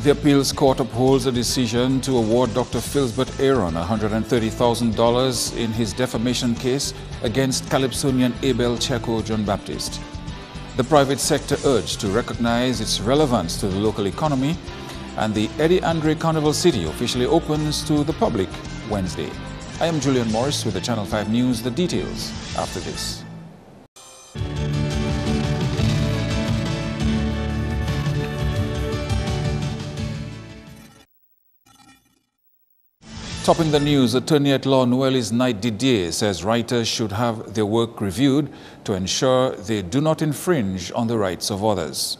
The appeals court upholds a decision to award Dr. Philbert Aaron $130,000 in his defamation case against Calypsonian Abel Checo John Baptist. The private sector urged to recognize its relevance to the local economy, and the Eddie Andre Carnival City officially opens to the public Wednesday. I am Julian Morris with the Channel 5 News. The details after this. Topping the news, Attorney-at-Law Noelis Knight Didier says writers should have their work reviewed to ensure they do not infringe on the rights of others.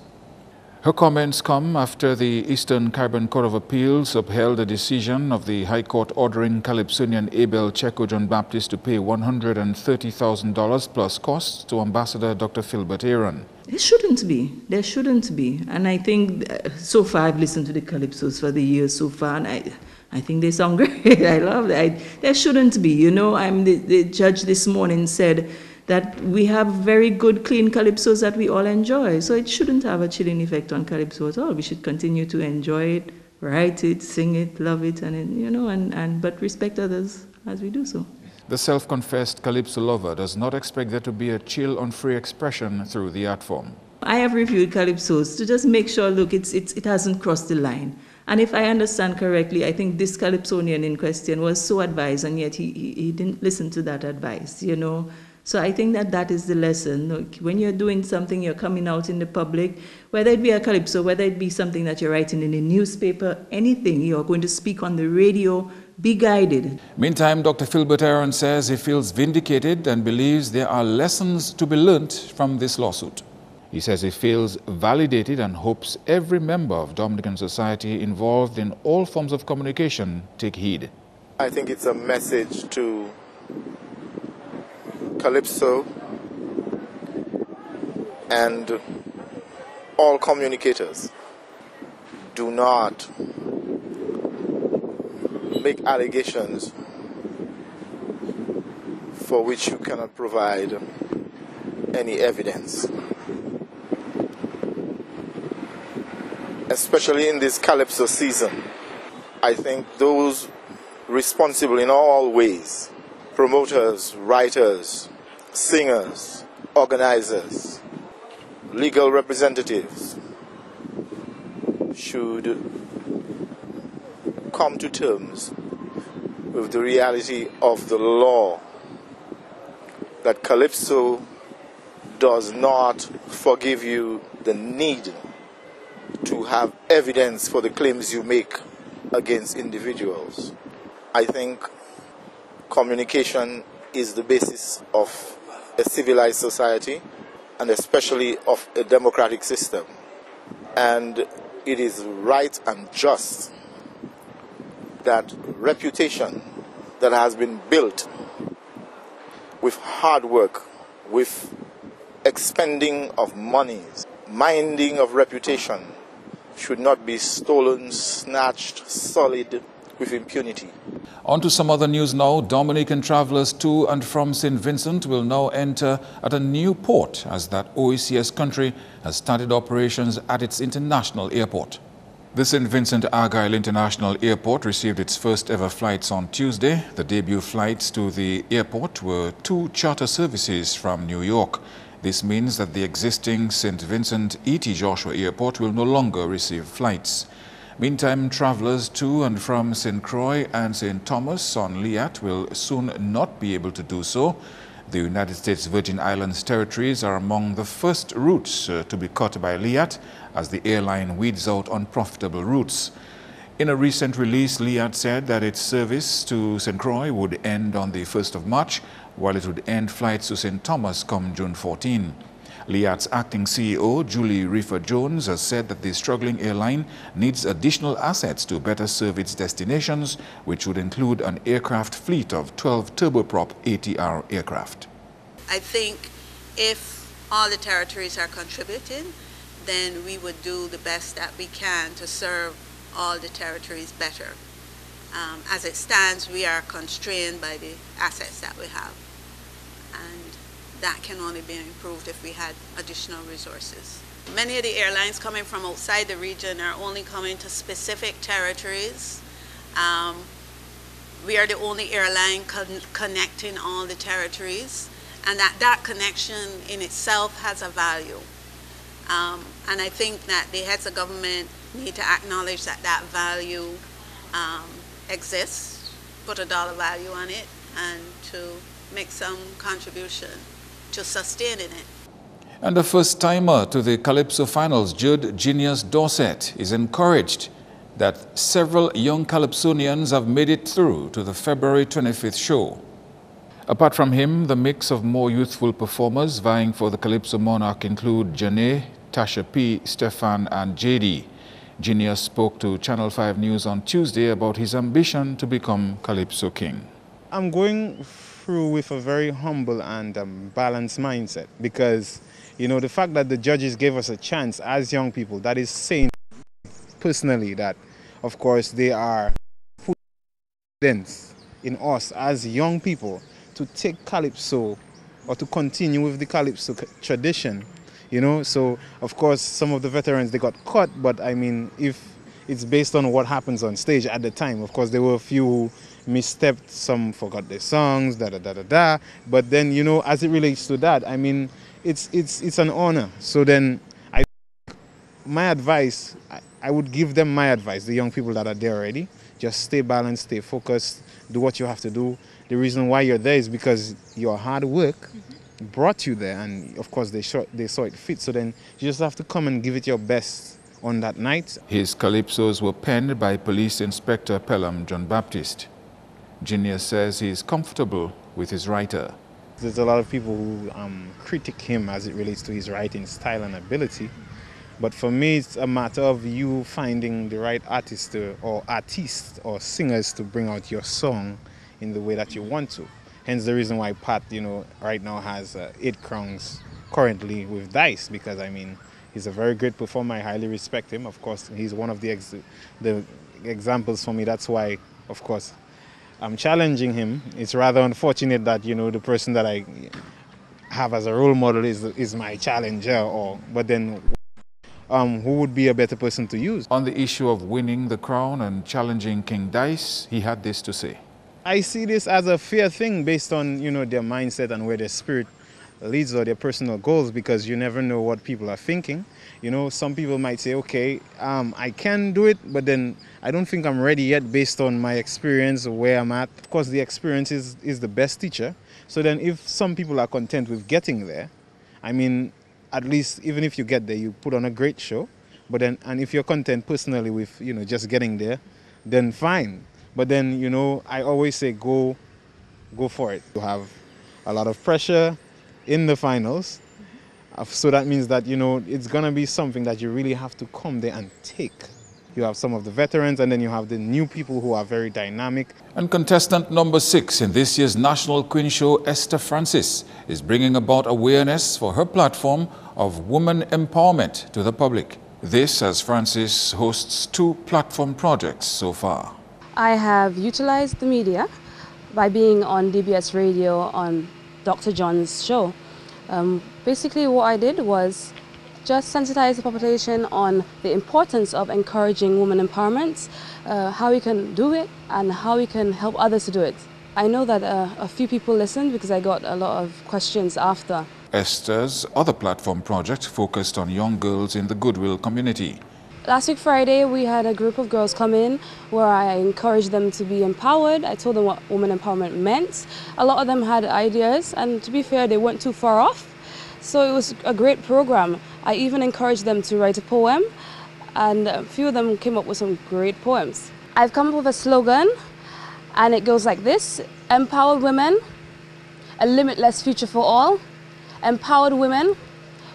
Her comments come after the Eastern Caribbean Court of Appeals upheld a decision of the High Court ordering Calypsonian Abel Checo John Baptist to pay $130,000 plus costs to Ambassador Dr. Philbert Aaron. There shouldn't be. There shouldn't be. And I think so far I've listened to the Calypsos for the years so far, and I think they sound great. I love that. There shouldn't be. You know, the judge this morning said that we have very good, clean Calypsos that we all enjoy. So it shouldn't have a chilling effect on Calypso at all. We should continue to enjoy it, write it, sing it, love it, and you know, but respect others as we do so. The self-confessed Calypso lover does not expect there to be a chill on free expression through the art form. I have reviewed Calypsos to just make sure, look, it hasn't crossed the line. And if I understand correctly, I think this Calypsonian in question was so advised, and yet he didn't listen to that advice, you know. So I think that is the lesson. Look, when you're doing something, you're coming out in the public, whether it be a Calypso, whether it be something that you're writing in a newspaper, anything, you're going to speak on the radio, be guided. Meantime, Dr. Philbert Aaron says he feels vindicated and believes there are lessons to be learnt from this lawsuit. He says he feels validated and hopes every member of Dominican society involved in all forms of communication take heed. I think it's a message to Calypso and all communicators. Do not make allegations for which you cannot provide any evidence. Especially in this Calypso season, I think those responsible in all ways, promoters, writers, singers, organizers, legal representatives, should come to terms with the reality of the law, that Calypso does not forgive you the need to have evidence for the claims you make against individuals. I think communication is the basis of a civilized society, and especially of a democratic system. And it is right and just that reputation that has been built with hard work, with expending of monies, minding of reputation, should not be stolen, snatched, sullied with impunity. On to some other news now. Dominican travelers to and from St. Vincent will now enter at a new port, as that OECS country has started operations at its international airport. The St. Vincent Argyle International Airport received its first ever flights on Tuesday. The debut flights to the airport were 2 charter services from New York. This means that the existing St. Vincent E.T. Joshua Airport will no longer receive flights. Meantime, travelers to and from St. Croix and St. Thomas on Liat will soon not be able to do so. The United States Virgin Islands territories are among the first routes to be cut by Liat, as the airline weeds out unprofitable routes. In a recent release, Liat said that its service to St. Croix would end on the 1st of March, while it would end flights to St. Thomas come June 14. Liat's acting CEO, Julie Reefer-Jones, has said that the struggling airline needs additional assets to better serve its destinations, which would include an aircraft fleet of 12 turboprop ATR aircraft. I think if all the territories are contributing, then we would do the best that we can to serve all the territories better. As it stands, we are constrained by the assets that we have, and that can only be improved if we had additional resources. Many of the airlines coming from outside the region are only coming to specific territories. We are the only airline connecting all the territories, and that connection in itself has a value. And I think that the heads of government need to acknowledge that that value exists, put a dollar value on it, and to make some contribution to sustaining it. And the first-timer to the Calypso finals, Jude Genius Dorset, is encouraged that several young Calypsonians have made it through to the February 25th show. Apart from him, the mix of more youthful performers vying for the Calypso Monarch include Janae, Tasha P, Stefan and JD. Genius spoke to Channel 5 News on Tuesday about his ambition to become Calypso King. I'm going through with a very humble and balanced mindset because, you know, the fact that the judges gave us a chance as young people, that is saying personally that, of course, they are confidence in us as young people to take Calypso or to continue with the Calypso tradition, you know. So, of course, some of the veterans, they got caught, but I mean, if it's based on what happens on stage at the time, of course, there were a few who misstepped, some forgot their songs, but then, you know, as it relates to that, I mean, it's an honor. So then, my advice, I would give them my advice, the young people that are there already. Just stay balanced, stay focused, do what you have to do. The reason why you're there is because your hard work brought you there, and of course they saw it fit. So then you just have to come and give it your best on that night. His calypsos were penned by Police Inspector Pelham John Baptist. Genius says he is comfortable with his writer. There's a lot of people who critique him as it relates to his writing style and ability. But for me, it's a matter of you finding the right artists or singers to bring out your song in the way that you want to. Hence the reason why Pat, you know, right now has 8 crowns currently with Dice, because I mean, he's a very great performer. I highly respect him. Of course, he's one of the examples for me. That's why, of course, I'm challenging him. It's rather unfortunate that, you know, the person that I have as a role model is my challenger, but then who would be a better person to use? On the issue of winning the crown and challenging King Dice, he had this to say. I see this as a fair thing based on, you know, their mindset and where their spirit leads or their personal goals, because you never know what people are thinking. You know, some people might say, okay, I can do it, but then I don't think I'm ready yet based on my experience or where I'm at. Of course, the experience is the best teacher. So then if some people are content with getting there, I mean, at least even if you get there, you put on a great show. But then, and if you're content personally with, you know, just getting there, then fine. But then, you know, I always say go for it. You have a lot of pressure in the finals. So that means that, you know, it's going to be something that you really have to come there and take. You have some of the veterans, and then you have the new people who are very dynamic. And contestant number 6 in this year's National Queen Show, Esther Francis, is bringing about awareness for her platform of women empowerment to the public. This as Francis hosts 2 platform projects so far. I have utilized the media by being on DBS Radio on Dr. John's show. Basically what I did was just sensitize the population on the importance of encouraging women empowerment, how we can do it and how we can help others to do it. I know that a few people listened because I got a lot of questions after. Esther's other platform project focused on young girls in the Goodwill community. Last week Friday we had a group of girls come in where I encouraged them to be empowered. I told them what women empowerment meant. A lot of them had ideas, and to be fair, they weren't too far off. So it was a great program. I even encouraged them to write a poem, and a few of them came up with some great poems. I've come up with a slogan, and it goes like this: empowered women, a limitless future for all. Empowered women,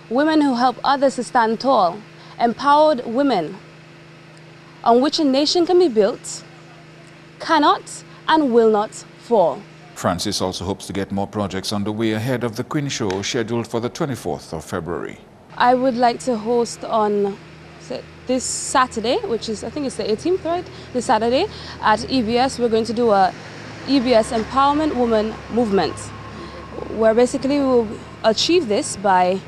women who help others to stand tall. Empowered women, on which a nation can be built, cannot and will not fall. Francis also hopes to get more projects underway ahead of the Queen Show scheduled for the 24th of February. I would like to host on this Saturday, which is, I think it's the 18th, right? This Saturday at EBS, we're going to do a EBS Empowerment Woman Movement, where basically we will achieve this by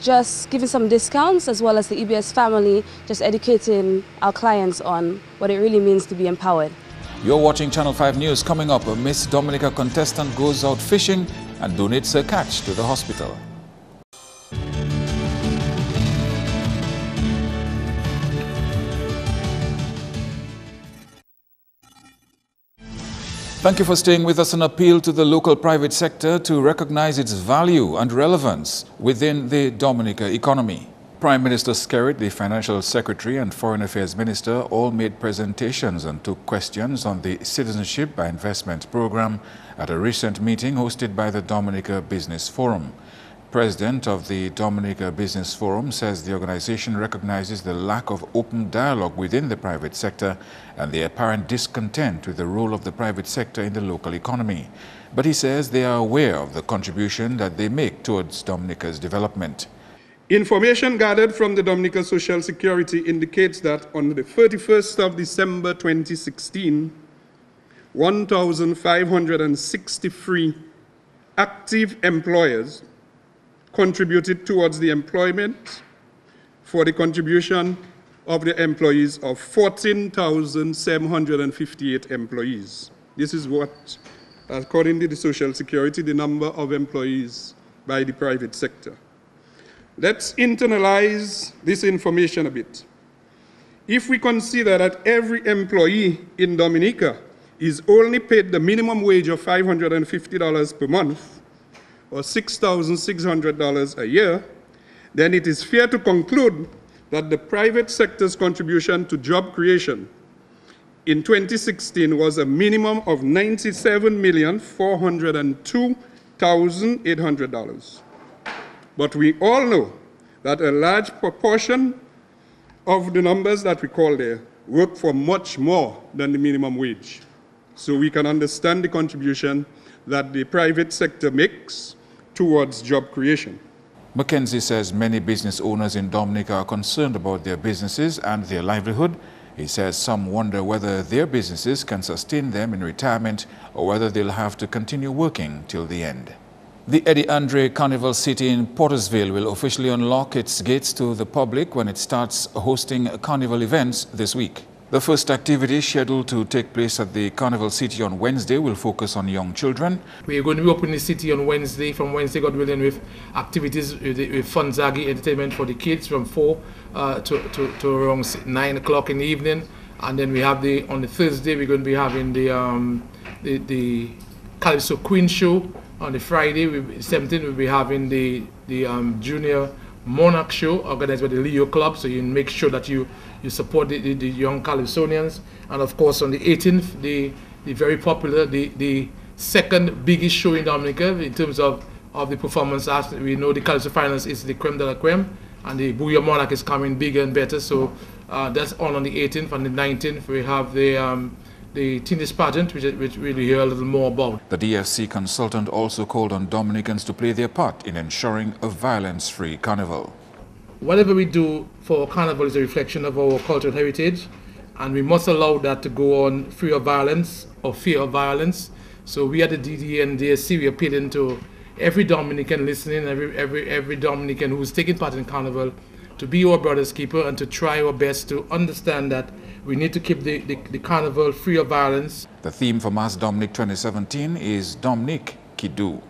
just giving some discounts, as well as the EBS family, just educating our clients on what it really means to be empowered. You're watching Channel 5 News. Coming up, a Miss Dominica contestant goes out fishing and donates her catch to the hospital. Thank you for staying with us. An appeal to the local private sector to recognize its value and relevance within the Dominica economy. Prime Minister Skerrit, the Financial Secretary and Foreign Affairs Minister all made presentations and took questions on the Citizenship by Investment program at a recent meeting hosted by the Dominica Business Forum. President of the Dominica Business Forum says the organization recognizes the lack of open dialogue within the private sector and the apparent discontent with the role of the private sector in the local economy. But he says they are aware of the contribution that they make towards Dominica's development. Information gathered from the Dominica Social Security indicates that on the 31st of December 2016, 1,563 active employers contributed towards the employment for the contribution of the employees of 14,758 employees. This is what, according to the Social Security, the number of employees by the private sector. Let's internalize this information a bit. If we consider that every employee in Dominica is only paid the minimum wage of $550 per month, or $6,600 a year, then it is fair to conclude that the private sector's contribution to job creation in 2016 was a minimum of $97,402,800. But we all know that a large proportion of the numbers that we call there work for much more than the minimum wage. So we can understand the contribution that the private sector makes towards job creation. Mackenzie says many business owners in Dominica are concerned about their businesses and their livelihood. He says some wonder whether their businesses can sustain them in retirement or whether they'll have to continue working till the end. The Eddie Andre Carnival City in Portersville will officially unlock its gates to the public when it starts hosting carnival events this week. The first activity scheduled to take place at the Carnival City on Wednesday will focus on young children. We're going to be opening the city on Wednesday, from Wednesday, God willing, with activities with Funzagi entertainment for the kids from 4 to around 9 o'clock in the evening. And then we have on the Thursday, we're going to be having the Calypso Queen show. On the Friday, the 17th, we'll be having the Junior Monarch show organized by the Leo Club, so you make sure that you support the young Calypsonians. And of course on the 18th, the very popular, the second biggest show in Dominica in terms of the performance. As we know, the Calypso finals is the creme de la creme, and the Booyah Monarch is coming bigger and better. So that's on the 18th. On the 19th, we have the teenage pageant, which we'll hear a little more about. The DFC consultant also called on Dominicans to play their part in ensuring a violence-free carnival. Whatever we do for Carnival is a reflection of our cultural heritage, and we must allow that to go on free of violence or fear of violence. So we at the DDA and DSC, we are appealing to every Dominican listening, every Dominican who is taking part in Carnival, to be our brother's keeper and to try our best to understand that we need to keep the Carnival free of violence. The theme for Mass Dominic 2017 is Dominic Kidu.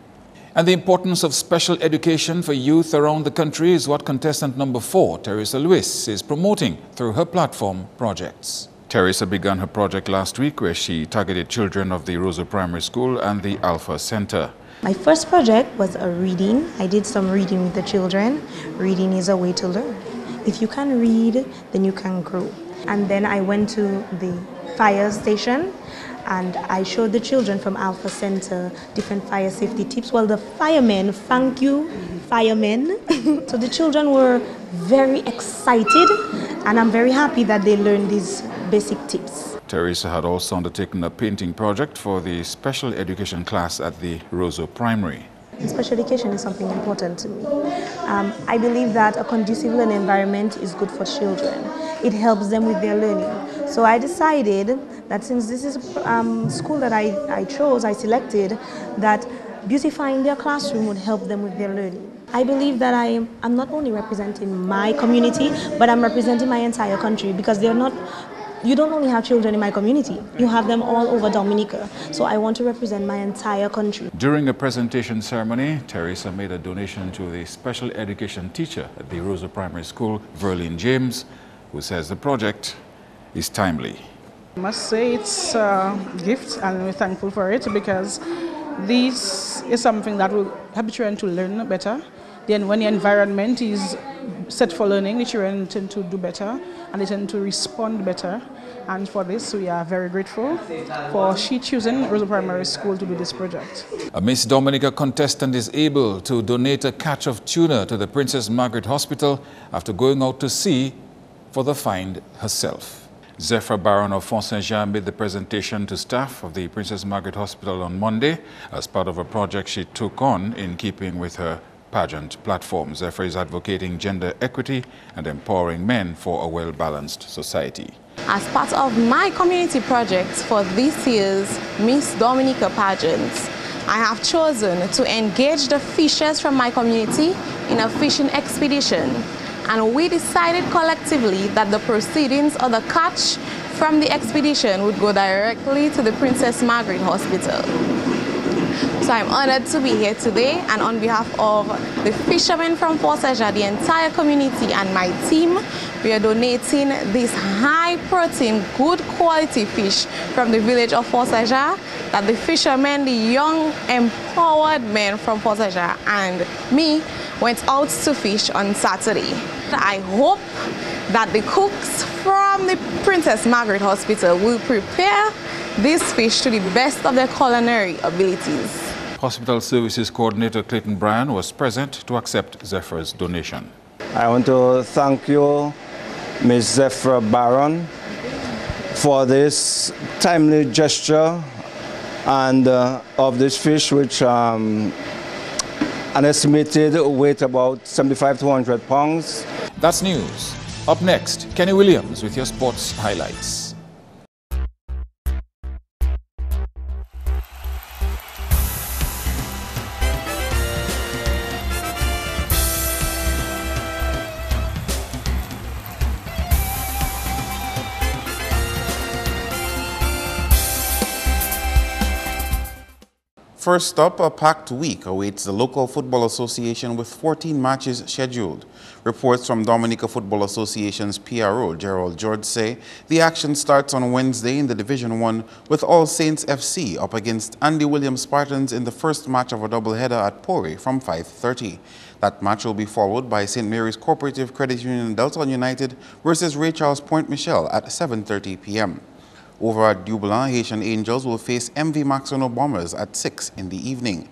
And the importance of special education for youth around the country is what contestant number 4, Teresa Lewis, is promoting through her platform projects. Teresa began her project last week, where she targeted children of the Rosa Primary School and the Alpha Center. My first project was a reading. I did some reading with the children. Reading is a way to learn. If you can read, then you can grow. And then I went to the fire station and I showed the children from Alpha Center different fire safety tips. Well, the firemen, thank you, firemen. So the children were very excited, and I'm very happy that they learned these basic tips. Teresa had also undertaken a painting project for the special education class at the Rosa Primary. Special education is something important to me. I believe that a conducive learning environment is good for children. It helps them with their learning. So I decided that since this is a school that I selected, that beautifying their classroom would help them with their learning. I believe that I'm not only representing my community, but I'm representing my entire country, because you don't only have children in my community, you have them all over Dominica. So I want to represent my entire country. During a presentation ceremony, Teresa made a donation to the special education teacher at the Rosa Primary School, Verlene James, who says the project is timely. I must say it's a gift, and we're thankful for it, because this is something that will help the children to learn better. Then when the environment is set for learning, the children tend to do better and they tend to respond better. And for this, we are very grateful for she choosing Rosa Primary School to do this project. A Miss Dominica contestant is able to donate a catch of tuna to the Princess Margaret Hospital after going out to sea for the find herself. Zephyr Baron of Fort Saint-Jean made the presentation to staff of the Princess Margaret Hospital on Monday as part of a project she took on in keeping with her pageant platform. Zephyr is advocating gender equity and empowering men for a well-balanced society. As part of my community projects for this year's Miss Dominica pageants, I have chosen to engage the fishers from my community in a fishing expedition. And we decided collectively that the proceedings or the catch from the expedition would go directly to the Princess Margaret Hospital. So I'm honored to be here today, and on behalf of the fishermen from Fort Saint-Jean, the entire community and my team, we are donating this high protein, good quality fish from the village of Fort Saint-Jean that the fishermen, the young empowered men from Fort Saint-Jean and me went out to fish on Saturday. I hope that the cooks from the Princess Margaret Hospital will prepare this fish to the best of their culinary abilities. Hospital Services Coordinator Clayton Bryan was present to accept Zephyr's donation. I want to thank you, Ms. Zephyr Baron, for this timely gesture and of this fish, which an estimated weight about 75 to 100 pounds. That's news. Up next, Kenny Williams with your sports highlights. First up, a packed week awaits the local football association with 14 matches scheduled. Reports from Dominica Football Association's PRO, Gerald George, say the action starts on Wednesday in the Division 1 with All Saints FC up against Andy Williams Spartans in the first match of a doubleheader at Pori from 5:30. That match will be followed by St. Mary's Cooperative Credit Union Delton United versus Ray Charles Point Michelle at 7:30 p.m. Over at Dublin, Haitian Angels will face MV Maxono Bombers at 6 in the evening.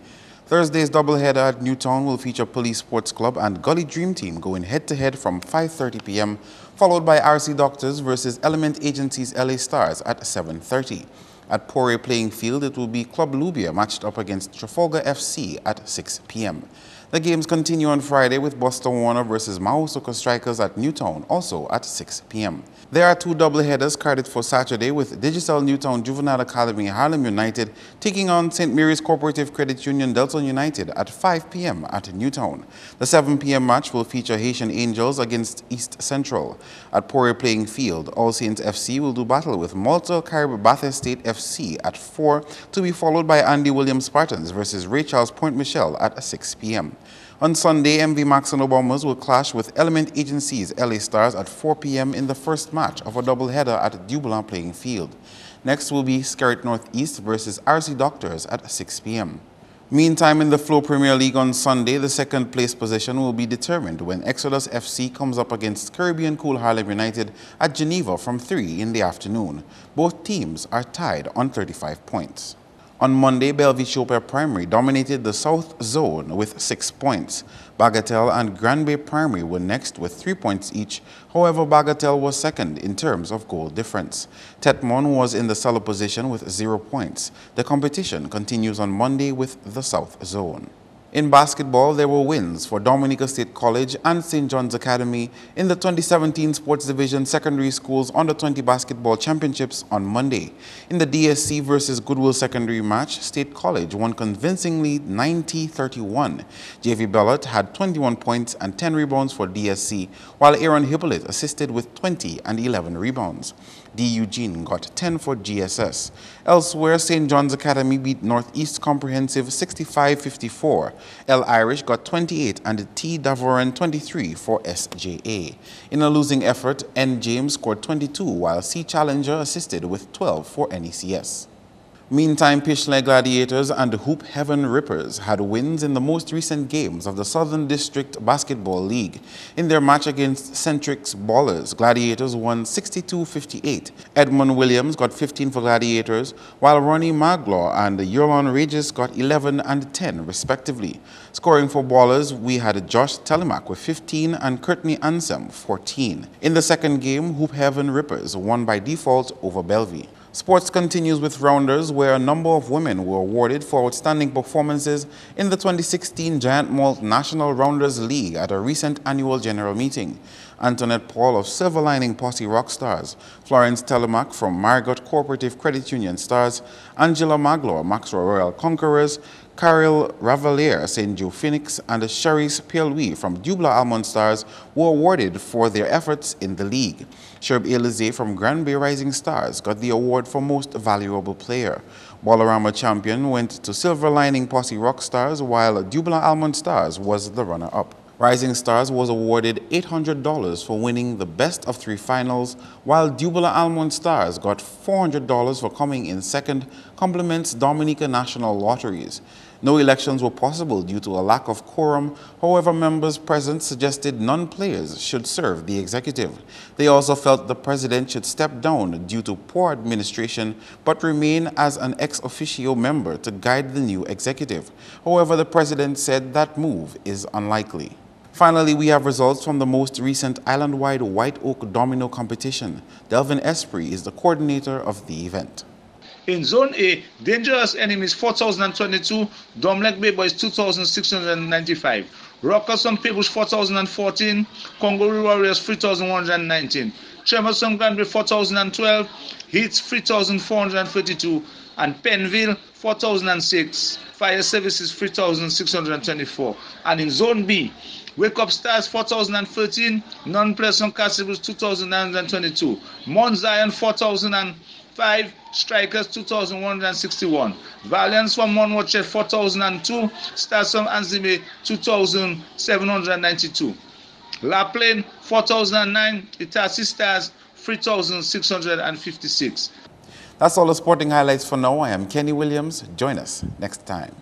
Thursday's doubleheader at Newtown will feature Police Sports Club and Gully Dream Team going head-to-head from 5:30 p.m., followed by RC Doctors versus Element Agency's LA Stars at 7:30. At Pori Playing Field, it will be Club Lubia matched up against Trafalgar FC at 6 p.m. The games continue on Friday with Buster Warner versus Mahosoko Strikers at Newtown, also at 6 p.m. There are two doubleheaders carded for Saturday with Digicel Newtown Juvenile Academy Harlem United taking on St. Mary's Cooperative Credit Union Delton United at 5 p.m. at Newtown. The 7 p.m. match will feature Haitian Angels against East Central. At Pori Playing Field, All Saints FC will do battle with Malta Carib Bath Estate FC at 4, to be followed by Andy Williams Spartans versus Ray Charles Point Michelle at 6 p.m. On Sunday, MV Maxono Bombers will clash with Element Agency's LA Stars at 4 p.m. in the first match of a doubleheader at Dublin Playing Field. Next will be Skerrit Northeast versus RC Doctors at 6 p.m. Meantime, in the Flow Premier League on Sunday, the second place position will be determined when Exodus FC comes up against Caribbean Cool Harlem United at Geneva from 3 in the afternoon. Both teams are tied on 35 points. On Monday, Bellevue Chopin Primary dominated the South Zone with 6 points. Bagatelle and Grand Bay Primary were next with 3 points each. However, Bagatelle was second in terms of goal difference. Tetmon was in the cellar position with 0 points. The competition continues on Monday with the South Zone. In basketball, there were wins for Dominica State College and St. John's Academy in the 2017 Sports Division Secondary Schools Under-20 Basketball Championships on Monday. In the DSC versus Goodwill Secondary match, State College won convincingly 90-31. JV Bellot had 21 points and 10 rebounds for DSC, while Aaron Hippolyte assisted with 20 and 11 rebounds. D. Eugene got 10 for GSS. Elsewhere, St. John's Academy beat Northeast Comprehensive 65-54. L. Irish got 28 and T. Davoren 23 for SJA. In a losing effort, N. James scored 22, while C. Challenger assisted with 12 for NECS. Meantime, Pishley Gladiators and Hoop Heaven Rippers had wins in the most recent games of the Southern District Basketball League. In their match against Centric's Ballers, Gladiators won 62-58. Edmund Williams got 15 for Gladiators, while Ronnie Maglaw and Yolon Regis got 11 and 10, respectively. Scoring for Ballers, we had Josh Telemack with 15 and Courtney Ansem 14. In the second game, Hoop Heaven Rippers won by default over Bellevue. Sports continues with Rounders, where a number of women were awarded for outstanding performances in the 2016 Giant Malt National Rounders League at a recent annual general meeting. Antoinette Paul of Silver Lining Posse Rock Stars, Florence Telemack from Margot Cooperative Credit Union Stars, Angela Maglaw, Maxwell Royal Conquerors, Carol Ravalier, St. Joe Phoenix, and Cherise Pierre-Louis from Dubla Almond Stars were awarded for their efforts in the league. Sherb Elize from Grand Bay Rising Stars got the award for Most Valuable Player. Ballarama Champion went to Silver Lining Posse Rock Stars, while Dubla Almond Stars was the runner-up. Rising Stars was awarded $800 for winning the best of three finals, while Dubla Almond Stars got $400 for coming in second, compliments Dominica National Lotteries. No elections were possible due to a lack of quorum. However, members present suggested non-players should serve the executive. They also felt the president should step down due to poor administration, but remain as an ex officio member to guide the new executive. However, the president said that move is unlikely. Finally, we have results from the most recent island-wide White Oak Domino competition. Delvin Esprit is the coordinator of the event. In Zone A, Dangerous Enemies 4,022, Domlek Bay Boys 2,695, Rockers from Pebbles 4,014, Congo Warriors 3,119, Tremors from Granby 4,012, Heats 3,432, and Penville 4,006, Fire Services 3,624. And in Zone B, Wake Up Stars 4,013, Non-Pleasant Castables 2,922, Mount Zion 4,005, Strikers 2,161, Valiance from Monwatchet 4,002, Stars from Anzime 2,792, La Plaine 4,009, Itasi Stars 3,656. That's all the sporting highlights for now. I am Kenny Williams. Join us next time.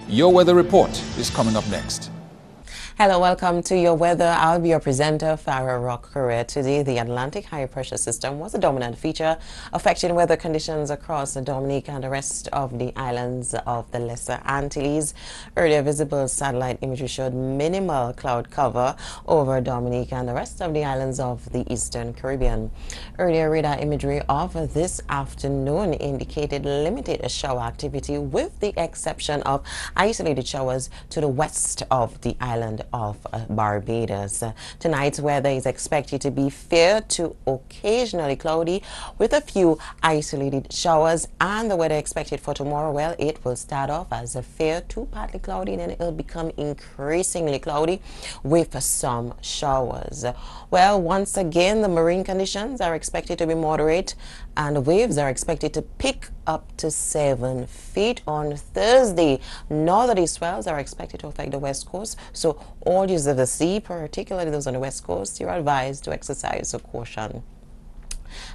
Your weather report is coming up next. Hello, welcome to your weather. I'll be your presenter, Farah Rock Korea. Today, the Atlantic high pressure system was a dominant feature, affecting weather conditions across the Dominica and the rest of the islands of the Lesser Antilles. Earlier visible satellite imagery showed minimal cloud cover over Dominica and the rest of the islands of the Eastern Caribbean. Earlier radar imagery of this afternoon indicated limited shower activity, with the exception of isolated showers to the west of the island of Barbados. Tonight's weather is expected to be fair to occasionally cloudy with a few isolated showers, and the weather expected for tomorrow, well, it will start off as a fair to partly cloudy, then it'll become increasingly cloudy with some showers. Well, once again, the marine conditions are expected to be moderate, and the waves are expected to pick up to 7 feet on Thursday. Northerly swells are expected to affect the west coast, so all users of the sea, particularly those on the west coast, you're advised to exercise caution.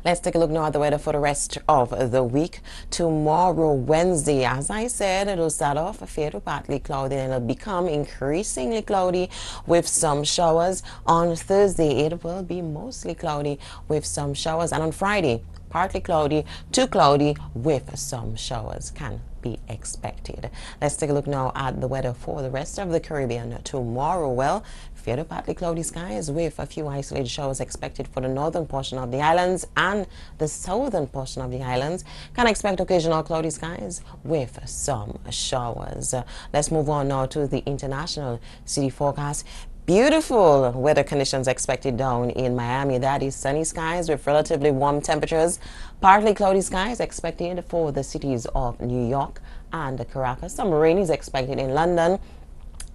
Let's take a look now at the weather for the rest of the week. Tomorrow, Wednesday, as I said, it'll start off fair to partly cloudy, and it'll become increasingly cloudy with some showers. On Thursday, it will be mostly cloudy with some showers, and on Friday, partly cloudy to cloudy with some showers can be expected. Let's take a look now at the weather for the rest of the Caribbean tomorrow. Well, fair to partly cloudy skies with a few isolated showers expected for the northern portion of the islands, and the southern portion of the islands can expect occasional cloudy skies with some showers. Let's move on now to the international city forecast. Beautiful weather conditions expected down in Miami. That is sunny skies with relatively warm temperatures. Partly cloudy skies expected for the cities of New York and Caracas. Some rain is expected in London.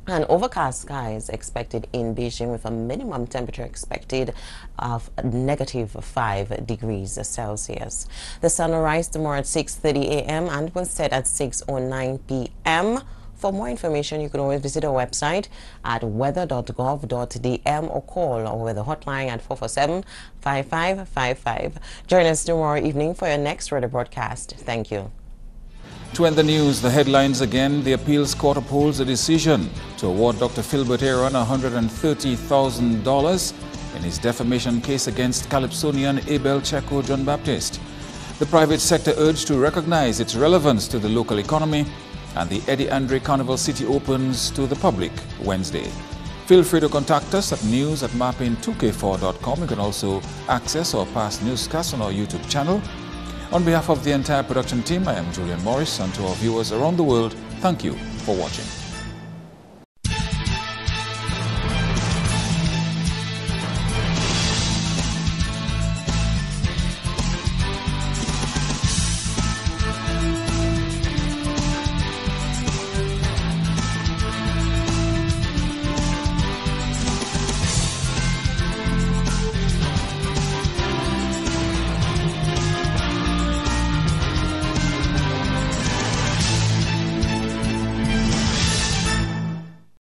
And overcast skies expected in Beijing with a minimum temperature expected of -5 degrees Celsius. The sun will rise tomorrow at 6:30 a.m. and will set at 6:09 p.m. For more information, you can always visit our website at weather.gov.dm or call our weather hotline at 447-5555. Join us tomorrow evening for your next weather broadcast. Thank you. To end the news, the headlines again. The appeals court upholds a decision to award Dr. Philbert Aaron $130,000 in his defamation case against Calypsonian Abel Checo John Baptist. The private sector urged to recognize its relevance to the local economy, and the Eddie Andre Carnival City opens to the public Wednesday. Feel free to contact us at news@MarpinNewsTues14thFeb2k17. You can also access our past newscasts on our YouTube channel. On behalf of the entire production team, I am Julian Morris, and to our viewers around the world, thank you for watching.